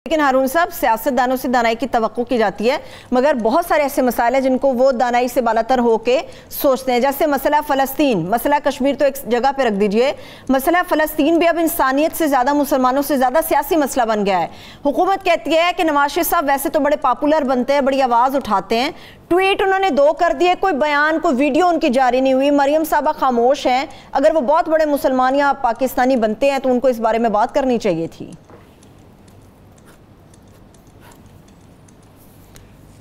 लेकिन हारून साहब, सियासतदानों से दानाई की तवक्को की जाती है, मगर बहुत सारे ऐसे मसाइल हैं जिनको वो दानाई से बालातर होके सोचते हैं। जैसे मसला फ़लस्तीन, मसला कश्मीर तो एक जगह पे रख दीजिए, मसला फ़लस्तीन भी अब इंसानियत से ज़्यादा, मुसलमानों से ज़्यादा सियासी मसला बन गया है। हुकूमत कहती है कि नवाज शरीफ साहब वैसे तो बड़े पॉपुलर बनते हैं, बड़ी आवाज़ उठाते हैं, ट्वीट उन्होंने 2 कर दिए, कोई बयान, कोई वीडियो उनकी जारी नहीं हुई। मरियम साहबा खामोश हैं। अगर वो बहुत बड़े मुसलमान या पाकिस्तानी बनते हैं तो उनको इस बारे में बात करनी चाहिए थी।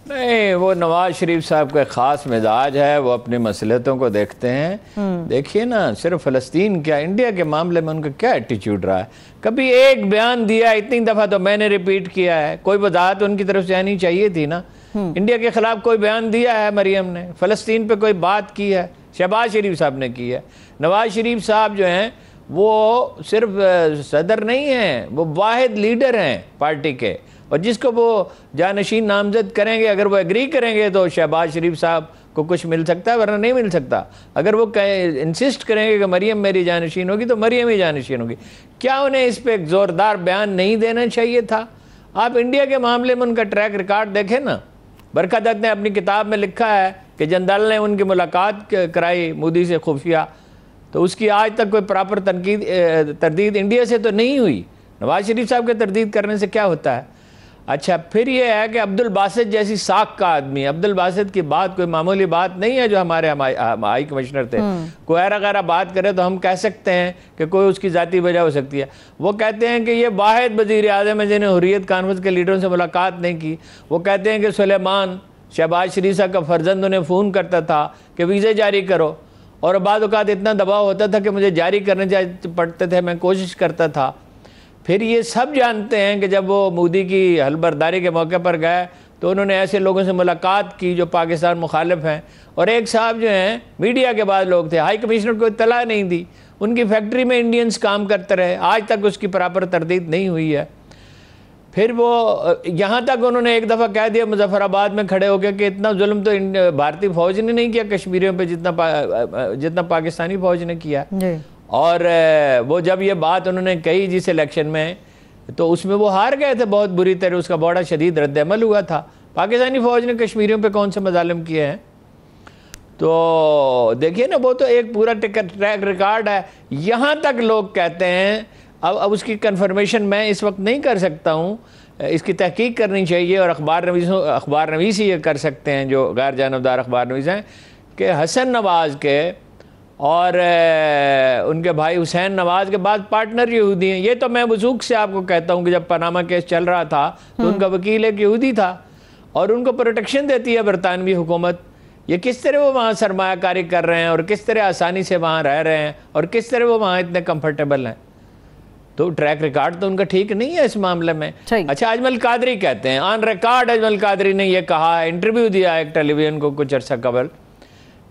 नहीं, वो नवाज शरीफ साहब का ख़ास मिजाज है, वो अपनी मसलहतों को देखते हैं। देखिए ना, सिर्फ फ़लस्तीन क्या, इंडिया के मामले में उनका क्या एटीट्यूड रहा है। कभी एक बयान दिया, इतनी दफ़ा तो मैंने रिपीट किया है, कोई वजाहत उनकी तरफ से आनी चाहिए थी ना। इंडिया के ख़िलाफ़ कोई बयान दिया है मरियम ने? फ़लस्तीन पे कोई बात की है? शहबाज शरीफ साहब ने की है। नवाज शरीफ साहब जो हैं वो सिर्फ सदर नहीं हैं, वो वाहिद लीडर हैं पार्टी के, और जिसको वो जानशीन नामजद करेंगे, अगर वो एग्री करेंगे तो शहबाज शरीफ साहब को कुछ मिल सकता है, वरना नहीं मिल सकता। अगर वो इंसिस्ट करेंगे कि मरियम मेरी जानशीन होगी तो मरियम ही जानशीन होगी। क्या उन्हें इस पर एक ज़ोरदार बयान नहीं देना चाहिए था? आप इंडिया के मामले में उनका ट्रैक रिकॉर्ड देखें ना। बरकत ने अपनी किताब में लिखा है कि जनदल ने उनकी मुलाकात कराई मोदी से खुफिया, तो उसकी आज तक कोई प्रॉपर तरदीद इंडिया से तो नहीं हुई। नवाज शरीफ साहब के तरदीद करने से क्या होता है? अच्छा, फिर ये है कि अब्दुल बासित जैसी साख का आदमी, अब्दुल बासित की बात कोई मामूली बात नहीं है। जो हमारे हाई कमिश्नर थे, कोई वगैरह बात करे तो हम कह सकते हैं कि कोई उसकी ज़ाती वजह हो सकती है। वो कहते हैं कि ये वाहिद वज़ीर आज़म है जिन्हें हुर्रियत कॉन्फ्रेंस के लीडरों से मुलाकात नहीं की। वो कहते हैं कि सुलेमान, शहबाज शरीफ साहब का फर्जंद, उन्हें फ़ोन करता था कि वीज़े जारी करो, और बाद औक़ात इतना दबाव होता था कि मुझे जारी करने पड़ते थे, मैं कोशिश करता था। फिर ये सब जानते हैं कि जब वो मोदी की हलबरदारी के मौके पर गए तो उन्होंने ऐसे लोगों से मुलाकात की जो पाकिस्तान मुखालिफ हैं, और एक साहब जो हैं मीडिया के बाद लोग थे, हाई कमिश्नर को इत्तला नहीं दी, उनकी फैक्ट्री में इंडियंस काम करते रहे, आज तक उसकी प्रॉपर तरदीद नहीं हुई है। फिर वो यहाँ तक उन्होंने एक दफ़ा कह दिया मुजफ्फराबाद में खड़े होकर कि इतना जुल्म तो भारतीय फ़ौज ने नहीं किया कश्मीरियों पर जितना पाकिस्तानी फ़ौज ने किया। और वो जब ये बात उन्होंने कही जिस इलेक्शन में, तो उसमें वो हार गए थे बहुत बुरी तरह, उसका बड़ा शदीद रद्द-ए-अमल हुआ था। पाकिस्तानी फ़ौज ने कश्मीरियों पे कौन से मज़ालिम किए हैं? तो देखिए ना, वो तो एक पूरा ट्रैक रिकॉर्ड है। यहाँ तक लोग कहते हैं, अब उसकी कन्फर्मेशन मैं इस वक्त नहीं कर सकता हूँ, इसकी तहकीक करनी चाहिए, और अखबार नवीस ही ये कर सकते हैं जो गैर जानबदार अखबार नवीस हैं, कि हसन नवाज़ के और उनके भाई हुसैन नवाज़ के बाद पार्टनर यहूदी हैं। ये तो मैं वसूख से आपको कहता हूँ कि जब पनामा केस चल रहा था तो उनका वकील एक यहूदी था, और उनको प्रोटेक्शन देती है बरतानवी हुकूमत। ये किस तरह वो वहाँ सरमायाकारी कर रहे हैं, और किस तरह आसानी से वहाँ रह रहे हैं, और किस तरह वो वहाँ इतने कम्फर्टेबल हैं। तो ट्रैक रिकॉर्ड तो उनका ठीक नहीं है इस मामले में। अच्छा, अजमल कादरी कहते हैं, ऑन रिकॉर्ड अजमल कादरी ने यह कहा, इंटरव्यू दिया एक टेलीविज़न को कुछ अर्सा कबल,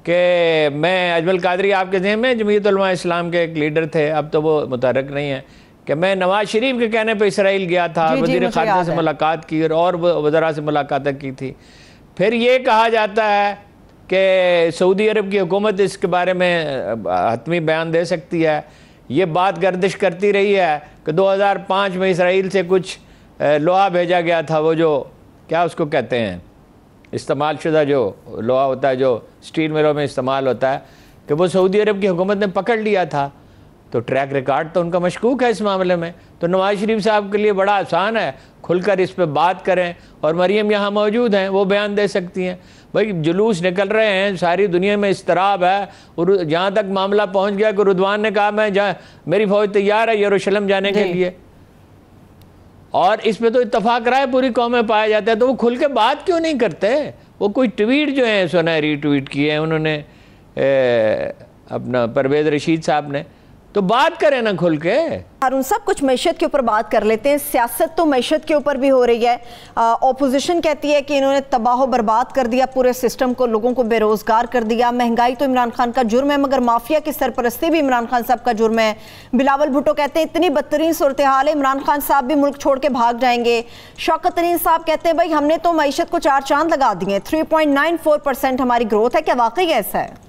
कि मैं, अजमल कादरी आपके ज़हन में जमीयत उलमा इस्लाम के एक लीडर थे, अब तो वो मुतहर्रिक नहीं है, कि मैं नवाज शरीफ के कहने पे इसराइल गया था, वज़ीर ख़ारिजा से मुलाकात की और वज़रा से मुलाकात की थी। फिर ये कहा जाता है कि सऊदी अरब की हुकूमत इसके बारे में हतमी बयान दे सकती है। ये बात गर्दिश करती रही है कि 2005 में इसराइल से कुछ लोहा भेजा गया था, वो जो क्या उसको कहते हैं, इस्तेमाल शुदा जो लोहा होता है जो स्टील मिलों में इस्तेमाल होता है, कि वो सऊदी अरब की हुकूमत ने पकड़ लिया था। तो ट्रैक रिकॉर्ड तो उनका मशकूक है इस मामले में। तो नवाज शरीफ साहब के लिए बड़ा आसान है, खुलकर इस पर बात करें, और मरियम यहाँ मौजूद हैं, वो बयान दे सकती हैं। भाई जुलूस निकल रहे हैं, सारी दुनिया में इस्तराब है, और जहाँ तक मामला पहुँच गया कि रुदवान ने कहा मैं मेरी फ़ौज तैयार है यरूशलेम जाने के लिए, और इस पे तो इत्तफाक राय पूरी कौम में पाया जाता है। तो वो खुल के बात क्यों नहीं करते? वो कोई ट्वीट जो है सुनहरी ट्वीट किए हैं उन्होंने, अपना परवेज़ रशीद साहब ने, तो बात करें ना खुल के। हारून साहब, कुछ मैशत के ऊपर बात कर लेते हैं। सियासत तो मैशत के ऊपर भी हो रही है। ऑपोजिशन कहती है कि इन्होंने तबाह बर्बाद कर दिया पूरे सिस्टम को, लोगों को बेरोजगार कर दिया। महंगाई तो इमरान खान का जुर्म है, मगर माफिया की सरपरस्ती भी इमरान खान साहब का जुर्म है। बिलावल भुट्टो कहते हैं इतनी बदतरीन सूरत हाल है, इमरान खान साहब भी मुल्क छोड़ के भाग जाएंगे। शौकत तरीन साहब कहते हैं भाई हमने तो मैशत को 4 चांद लगा दिए, 3.94% हमारी ग्रोथ है। क्या वाकई ऐसा है?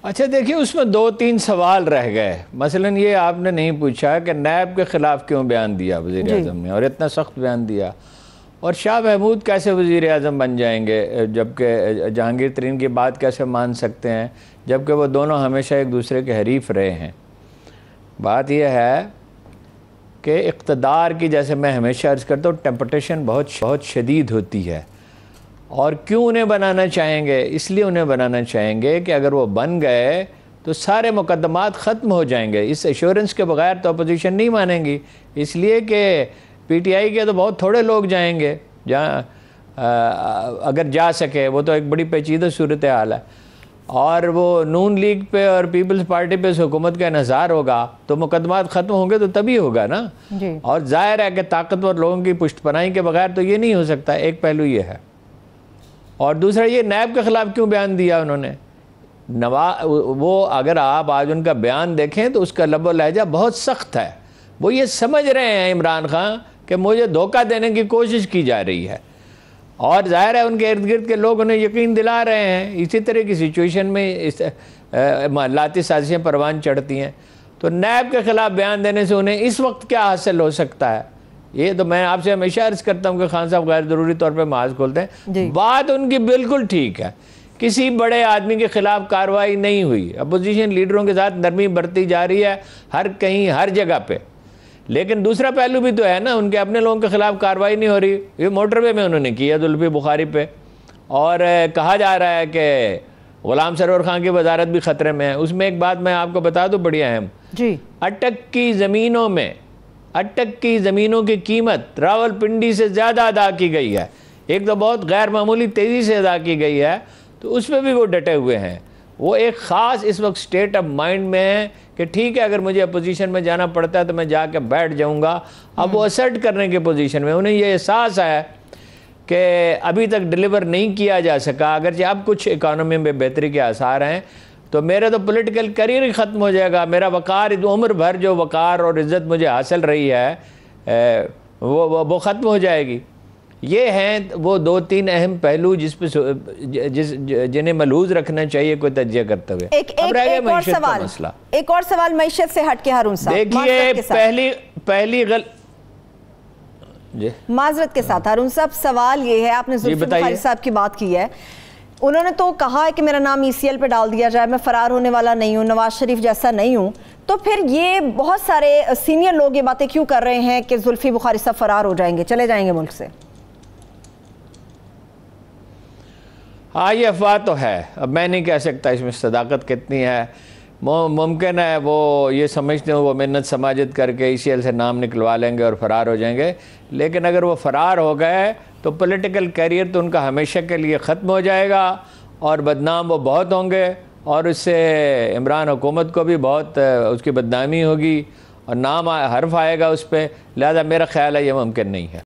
अच्छा देखिए, उसमें 2-3 सवाल रह गए। मसलन ये आपने नहीं पूछा कि नैब के ख़िलाफ़ क्यों बयान दिया वज़ीर आज़म ने, और इतना सख्त बयान दिया, और शाह महमूद कैसे वज़ीर आज़म बन जाएंगे, जबकि जहांगीर तरीन की बात कैसे मान सकते हैं, जबकि वो दोनों हमेशा एक दूसरे के हरीफ रहे हैं। बात यह है कि इक़्तिदार की, जैसे मैं हमेशा अर्ज़ करता हूँ, टेम्पटेशन बहुत शदीद होती है। और क्यों उन्हें बनाना चाहेंगे? इसलिए उन्हें बनाना चाहेंगे कि अगर वो बन गए तो सारे मुकदमात ख़त्म हो जाएंगे। इस एश्योरेंस के बगैर तो अपोजिशन नहीं मानेंगी, इसलिए कि पीटीआई के तो बहुत थोड़े लोग जाएंगे जहाँ अगर जा सके, वो तो एक बड़ी पेचीदा सूरत हाल है। और वो नून लीग पे और पीपल्स पार्टी पे हुकूमत का इन्हसार होगा तो मुकदमात ख़त्म होंगे, तो तभी होगा ना जी। और ज़ाहिर है कि ताकतवर लोगों की पुष्टपनाही के बगैर तो ये नहीं हो सकता। एक पहलू ये है। और दूसरा, ये नैब के ख़िलाफ़ क्यों बयान दिया उन्होंने? वो अगर आप आज उनका बयान देखें तो उसका लबो लहजा बहुत सख्त है। वो ये समझ रहे हैं इमरान खान कि मुझे धोखा देने की कोशिश की जा रही है, और ज़ाहिर है उनके इर्द गिर्द के लोग उन्हें यकीन दिला रहे हैं। इसी तरह की सिचुएशन में इस लाती साजिशें परवान चढ़ती हैं। तो नैब के ख़िलाफ़ बयान देने से उन्हें इस वक्त क्या हासिल हो सकता है? ये तो मैं आपसे हमेशा अर्ज़ करता हूँ कि खान साहब गैर ज़रूरी तौर पर माज खोलते हैं। बात उनकी बिल्कुल ठीक है, किसी बड़े आदमी के ख़िलाफ़ कार्रवाई नहीं हुई, अपोजिशन लीडरों के साथ नरमी बरती जा रही है हर कहीं हर जगह पे। लेकिन दूसरा पहलू भी तो है ना, उनके अपने लोगों के ख़िलाफ़ कार्रवाई नहीं हो रही। ये मोटरवे में उन्होंने किया जुल्फ़ी बुखारी पे, और कहा जा रहा है कि ग़ुलाम सरवर खान की वजारत भी ख़तरे में है। उसमें एक बात मैं आपको बता दूँ बड़ी अहम जी, अटक की ज़मीनों की कीमत रावलपिंडी से ज़्यादा अदा की गई है। एक तो बहुत गैर मामूली तेज़ी से अदा की गई है, तो उसमें भी वो डटे हुए हैं। वो एक ख़ास इस वक्त स्टेट ऑफ माइंड में है कि ठीक है, अगर मुझे अपोजिशन में जाना पड़ता है तो मैं जाके बैठ जाऊंगा। अब वो असर्ट करने की पोजीशन में, उन्हें ये एहसास है कि अभी तक डिलीवर नहीं किया जा सका। अगर अब कुछ इकानमी में बेहतरी के आसार हैं, तो मेरा तो पॉलिटिकल करियर ही ख़त्म हो जाएगा। मेरा वक़ार, उम्र भर जो वक़ार और इज़्ज़त मुझे हासिल रही है वो ख़त्म हो जाएगी। ये हैं वो 2-3 अहम पहलू जिन्हें मलहूज़ रखना चाहिए कोई तज्जिया करते हुए। एक और सवाल मैशत से हट के हारून साहब, देखिए माजरत के साथ हारून साहब, सवाल ये है, आपने जुल्फ़ी बुखारी साहब की बात की है, उन्होंने तो कहा है कि मेरा नाम ECL पे डाल दिया जाए, मैं फ़रार होने वाला नहीं हूँ, नवाज शरीफ जैसा नहीं हूँ। तो फिर ये बहुत सारे सीनियर लोग ये बातें क्यों कर रहे हैं कि जुल्फ़ी बुखारी साहब फ़रार हो जाएंगे, चले जाएंगे मुल्क से? हाँ, ये अफवाह तो है। अब मैं नहीं कह सकता इसमें सदाकत कितनी है। मुमकिन है वो ये समझते हो वो मिन्नत समाजत करके ECL से नाम निकलवा लेंगे और फ़रार हो जाएंगे। लेकिन अगर वो फ़रार हो गए तो पॉलिटिकल कैरियर तो उनका हमेशा के लिए ख़त्म हो जाएगा, और बदनाम वो बहुत होंगे, और उससे इमरान हुकूमत को भी बहुत उसकी बदनामी होगी और नाम हर्फ आएगा उस पर। लिहाजा मेरा ख्याल है ये मुमकिन नहीं है।